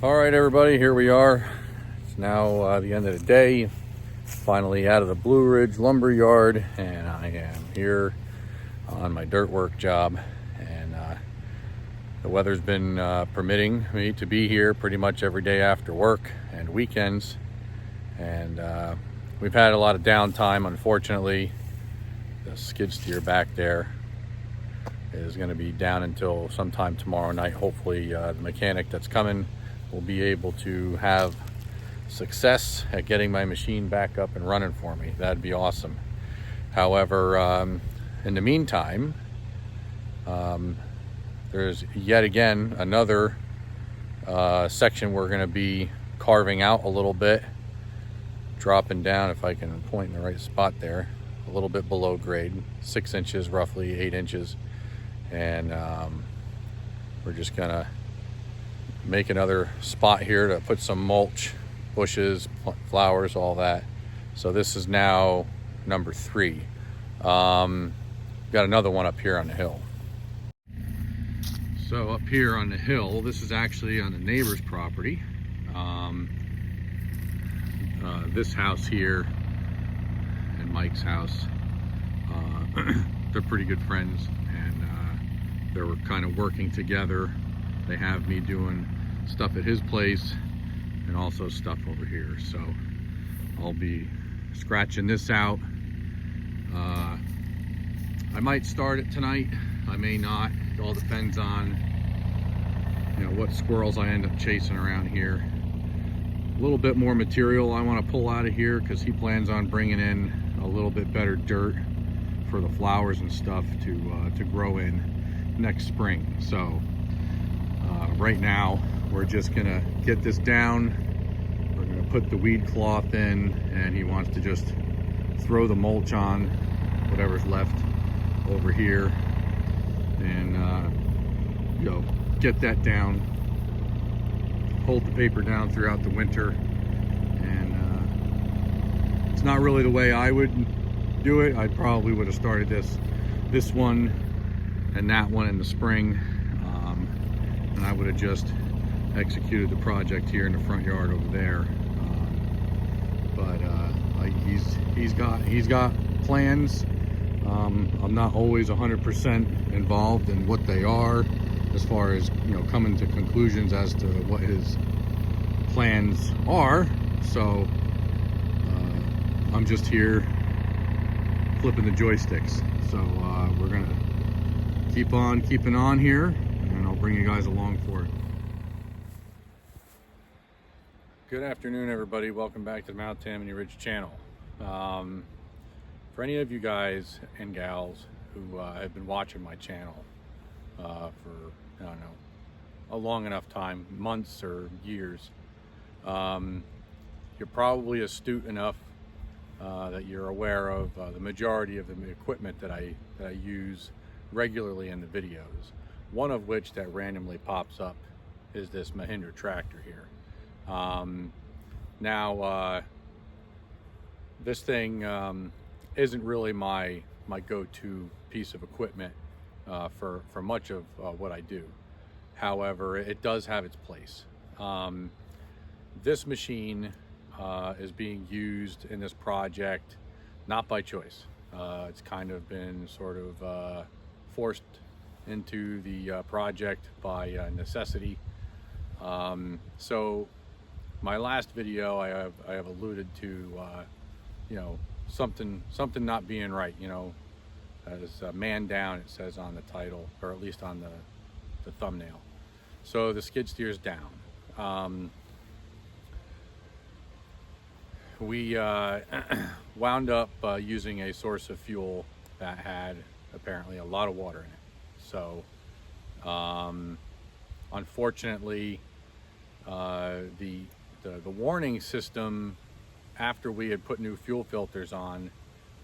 All right, everybody, here we are. It's now the end of the day. Finally out of the Blue Ridge lumber yard, and I am here on my dirt work job. And the weather's been permitting me to be here pretty much every day after work and weekends. And we've had a lot of downtime, unfortunately. The skid steer back there is going to be down until sometime tomorrow night. Hopefully the mechanic that's coming will be able to have success at getting my machine back up and running for me. That'd be awesome. However, in the meantime, there's yet again another section we're going to be carving out a little bit, dropping down, if I can point in the right spot there, a little bit below grade, 6 inches, roughly 8 inches. And we're just gonna make another spot here to put some mulch, bushes, flowers, all that. So this is now number 3. Got another one up here on the hill. So up here on the hill, this is actually on the neighbor's property. This house here and Mike's house, they're pretty good friends, and they were kind of working together. They have me doing stuff at his place and also stuff over here. So I'll be scratching this out. I might start it tonight. I may not. It all depends on, you know, what squirrels I end up chasing around here. A little bit more material I want to pull out of here because he plans on bringing in a little bit better dirt for the flowers and stuff to grow in next spring. So right now we're just gonna get this down. We're gonna put the weed cloth in, and he wants to just throw the mulch on whatever's left over here, and you know, get that down, hold the paper down throughout the winter. And it's not really the way I would do it. I probably would have started this one and that one in the spring, and I would have just executed the project here in the front yard over there. But he's got plans. I'm not always 100% involved in what they are, as far as, you know, coming to conclusions as to what his plans are. So I'm just here flipping the joysticks. So we're gonna keep on keeping on here, and I'll bring you guys along for it. Good afternoon, everybody. Welcome back to the Mount Tammany Ridge channel. For any of you guys and gals who have been watching my channel for, I don't know, a long enough time, months or years, you're probably astute enough that you're aware of the majority of the equipment that I use regularly in the videos. One of which that randomly pops up is this Mahindra tractor here. Now this thing isn't really my go-to piece of equipment for much of what I do. However, it does have its place. This machine is being used in this project not by choice. It's kind of been sort of forced into the project by necessity. So my last video, I have alluded to, you know, something not being right, you know, as man down, it says on the title, or at least on the thumbnail. So the skid steer's down. We wound up using a source of fuel that had apparently a lot of water in it. So unfortunately, the warning system, after we had put new fuel filters on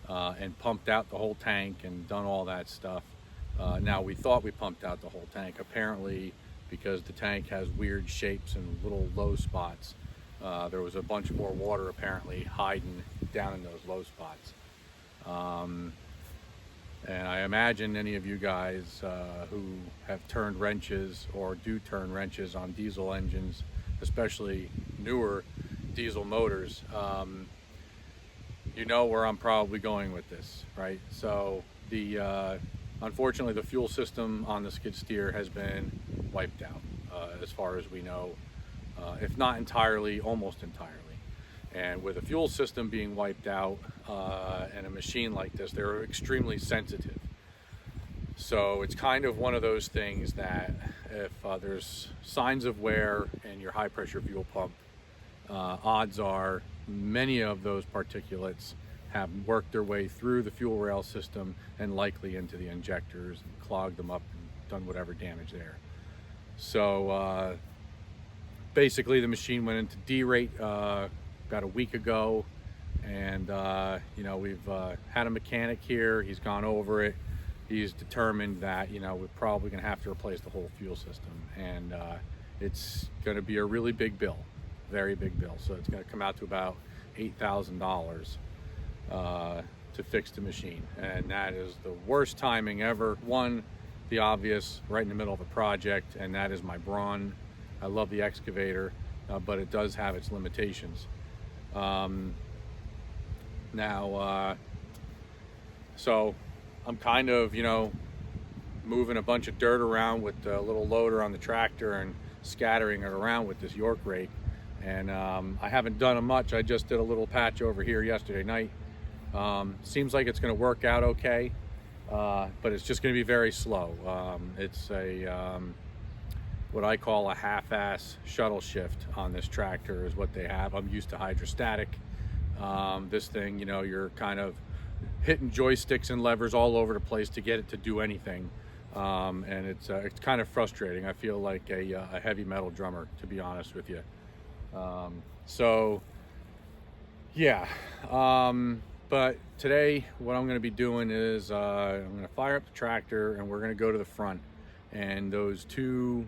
and pumped out the whole tank and done all that stuff, now we thought we pumped out the whole tank. Apparently, because the tank has weird shapes and little low spots, there was a bunch more water apparently hiding down in those low spots. And I imagine any of you guys who have turned wrenches or do turn wrenches on diesel engines, especially newer diesel motors, you know where I'm probably going with this, right? So unfortunately the fuel system on the skid steer has been wiped out, as far as we know, if not entirely, almost entirely. And with a fuel system being wiped out and a machine like this, they're extremely sensitive. So it's kind of one of those things that if there's signs of wear in your high pressure fuel pump, odds are many of those particulates have worked their way through the fuel rail system and likely into the injectors and clogged them up and done whatever damage there. So basically the machine went into derate about a week ago, and you know, we've had a mechanic here. He's gone over it. He's determined that, you know, we're probably going to have to replace the whole fuel system, and it's going to be a really big bill, very big bill. So it's going to come out to about $8,000 to fix the machine, and that is the worst timing ever. One, the obvious, right in the middle of a project, and that is my brawn. I love the excavator, but it does have its limitations. So I'm kind of, you know, moving a bunch of dirt around with the little loader on the tractor and scattering it around with this York rake. And I haven't done much. I just did a little patch over here yesterday night. Seems like it's going to work out okay, but it's just going to be very slow. It's a what I call a half-ass shuttle shift on this tractor is what they have. I'm used to hydrostatic. This thing, you know, you're kind of hitting joysticks and levers all over the place to get it to do anything, and it's kind of frustrating. I feel like a heavy metal drummer, to be honest with you. So yeah, but today what I'm going to be doing is I'm going to fire up the tractor, and we're going to go to the front, and those two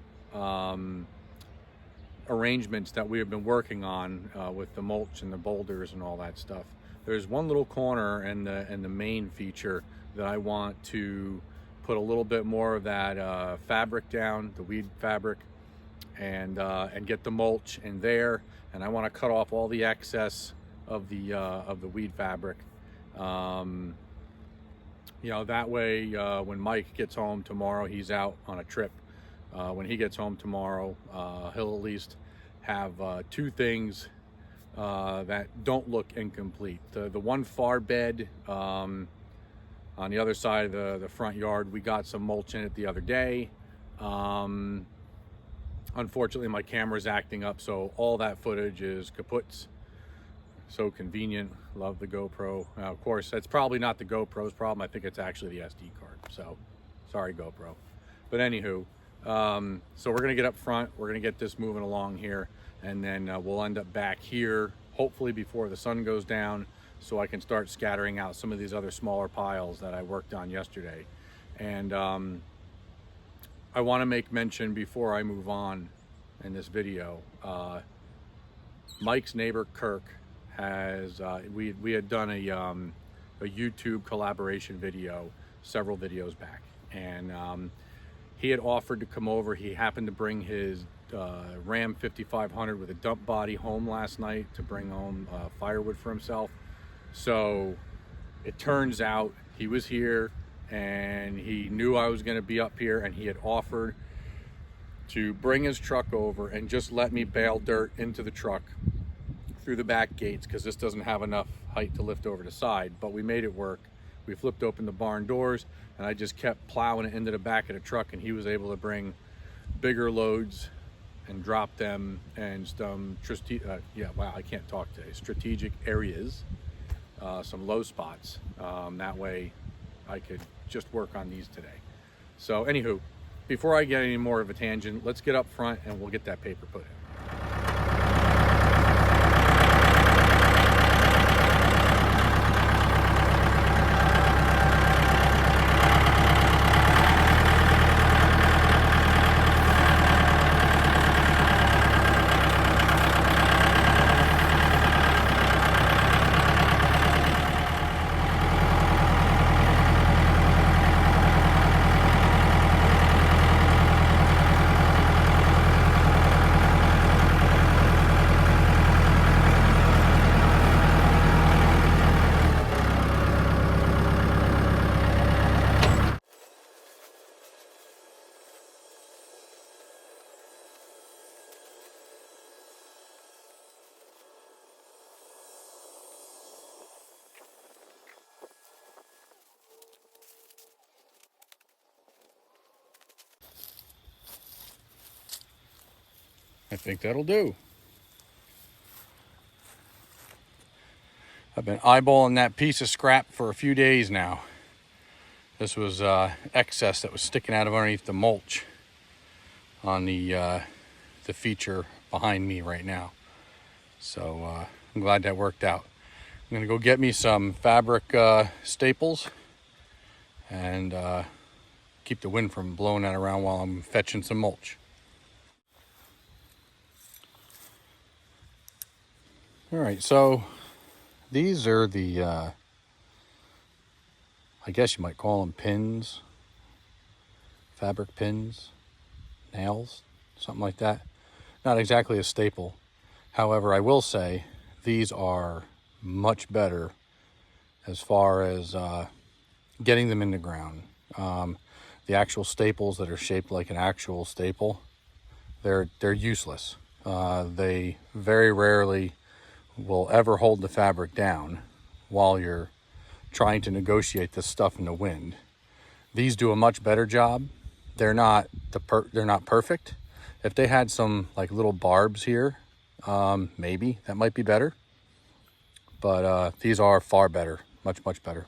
arrangements that we have been working on with the mulch and the boulders and all that stuff. There's one little corner in the main feature that I want to put a little bit more of that fabric down, the weed fabric, and get the mulch in there. And I want to cut off all the excess of the weed fabric. You know, that way when Mike gets home tomorrow, he's out on a trip. When he gets home tomorrow, he'll at least have two things that don't look incomplete. The one far bed on the other side of the front yard, we got some mulch in it the other day. Unfortunately, my camera's acting up, so all that footage is kaput. So convenient. Love the GoPro. Of course, that's probably not the GoPro's problem. I think it's actually the SD card. So sorry, GoPro. But anywho, so we're gonna get up front. We're gonna get this moving along here, and then we'll end up back here, hopefully before the sun goes down, so I can start scattering out some of these other smaller piles that I worked on yesterday. And I want to make mention before I move on in this video, Mike's neighbor Kirk has we had done a YouTube collaboration video several videos back, and he had offered to come over. He happened to bring his Ram 5500 with a dump body home last night to bring home firewood for himself. So it turns out he was here, and he knew I was going to be up here, and he had offered to bring his truck over and just let me bale dirt into the truck through the back gates, because this doesn't have enough height to lift over the side. But we made it work. We flipped open the barn doors, and I just kept plowing it into the back of the truck, and he was able to bring bigger loads and drop them in some strategic areas, some low spots. That way I could just work on these today. So anywho, before I get any more of a tangent, let's get up front and we'll get that paper put in. I think that'll do. I've been eyeballing that piece of scrap for a few days now. This was excess that was sticking out of underneath the mulch on the feature behind me right now. So I'm glad that worked out. I'm gonna go get me some fabric staples and keep the wind from blowing that around while I'm fetching some mulch. All right, so these are the, I guess you might call them pins, fabric pins, nails, something like that. Not exactly a staple. However, I will say these are much better as far as getting them in the ground. The actual staples that are shaped like an actual staple, they're useless. They very rarely will ever hold the fabric down while you're trying to negotiate this stuff in the wind. These do a much better job. They're not perfect. If they had some like little barbs here, maybe that might be better. But these are far better, much better.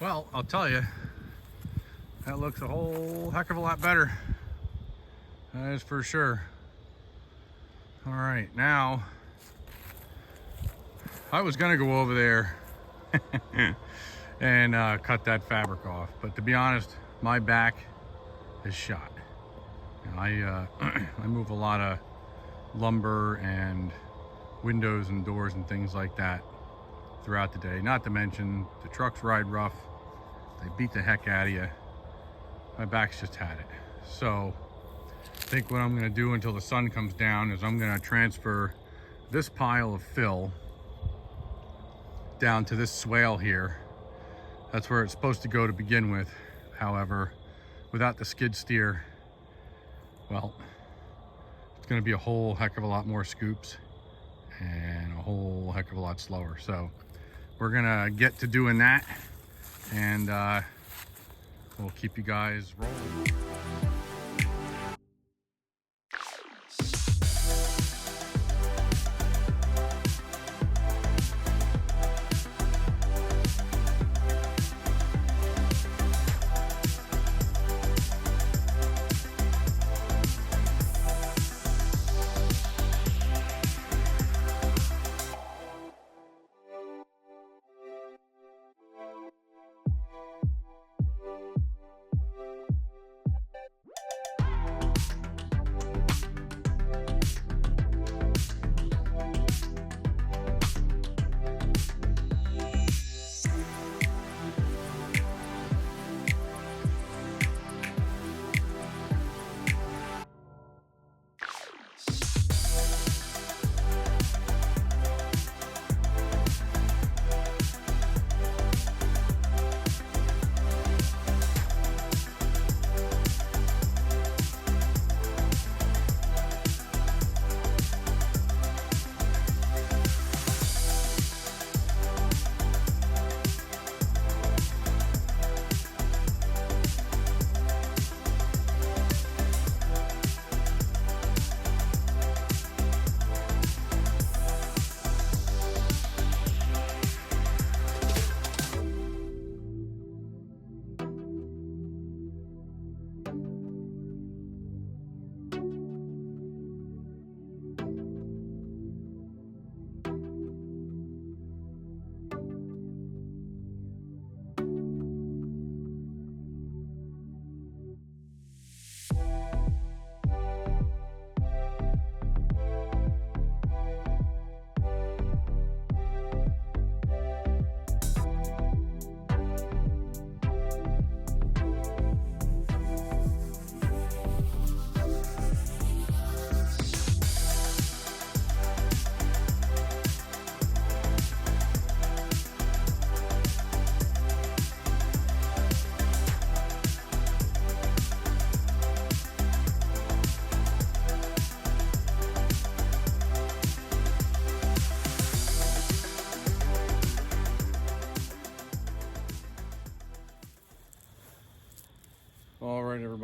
Well, I'll tell you, that looks a whole heck of a lot better. That is for sure. All right, now, I was gonna go over there and cut that fabric off, but to be honest, my back is shot. You know, I move a lot of lumber and windows and doors and things like that throughout the day. Not to mention the trucks ride rough. They beat the heck out of you. My back's just had it. So I think what I'm gonna do until the sun comes down is I'm gonna transfer this pile of fill down to this swale here. That's where it's supposed to go to begin with. However, without the skid steer, well, it's gonna be a whole heck of a lot more scoops and a whole heck of a lot slower. So we're gonna get to doing that, and we'll keep you guys rolling.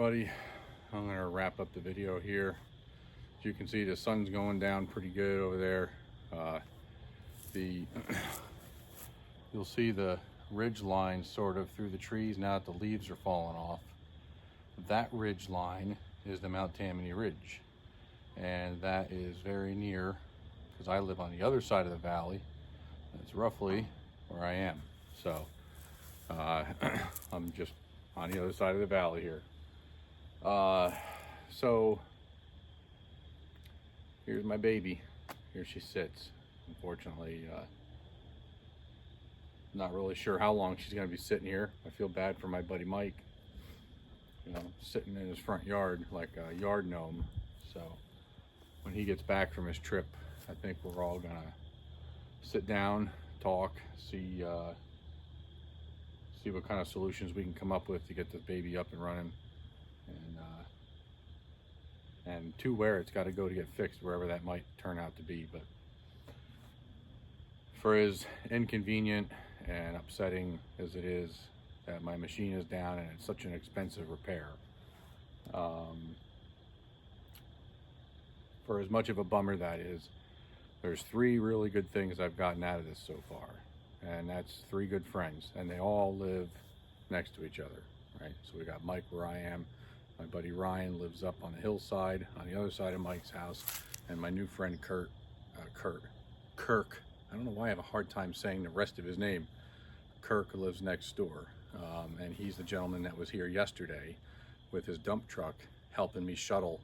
everybody. I'm gonna wrap up the video here. As you can see, the sun's going down pretty good over there. You'll see the ridge line sort of through the trees now that the leaves are falling off. That ridge line is the Mount Tammany Ridge, and that is very near, because I live on the other side of the valley. That's roughly where I am. So I'm just on the other side of the valley here. So here's my baby. Here she sits. Unfortunately, not really sure how long she's gonna be sitting here. I feel bad for my buddy Mike, you know, sitting in his front yard like a yard gnome. So when he gets back from his trip, I think we're all gonna sit down, talk, see what kind of solutions we can come up with to get this baby up and running, and to where it's got to go to get fixed, wherever that might turn out to be. But for as inconvenient and upsetting as it is that my machine is down and it's such an expensive repair, for as much of a bummer that is, there's 3 really good things I've gotten out of this so far, and that's 3 good friends, and they all live next to each other, right? So we got Mike where I am, my buddy Ryan lives up on the hillside on the other side of Mike's house, and my new friend Kirk, I don't know why I have a hard time saying the rest of his name. Kirk lives next door, and he's the gentleman that was here yesterday with his dump truck helping me shuttle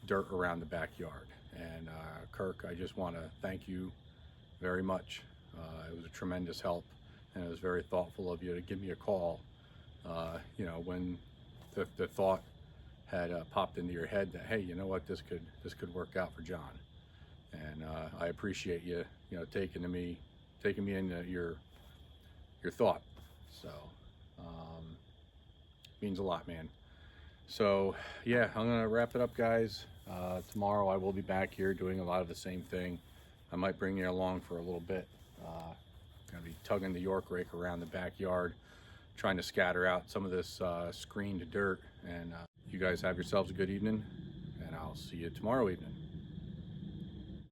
dirt around the backyard. And Kirk, I just want to thank you very much. It was a tremendous help, and it was very thoughtful of you to give me a call, you know, when the thought had popped into your head that, hey, you know what, this could work out for John. And I appreciate you, you know, taking me into your thought. So means a lot, man. So yeah, I'm gonna wrap it up, guys. Tomorrow I will be back here doing a lot of the same thing. I might bring you along for a little bit. Gonna be tugging the York rake around the backyard, trying to scatter out some of this screened dirt. And you guys have yourselves a good evening, and I'll see you tomorrow evening.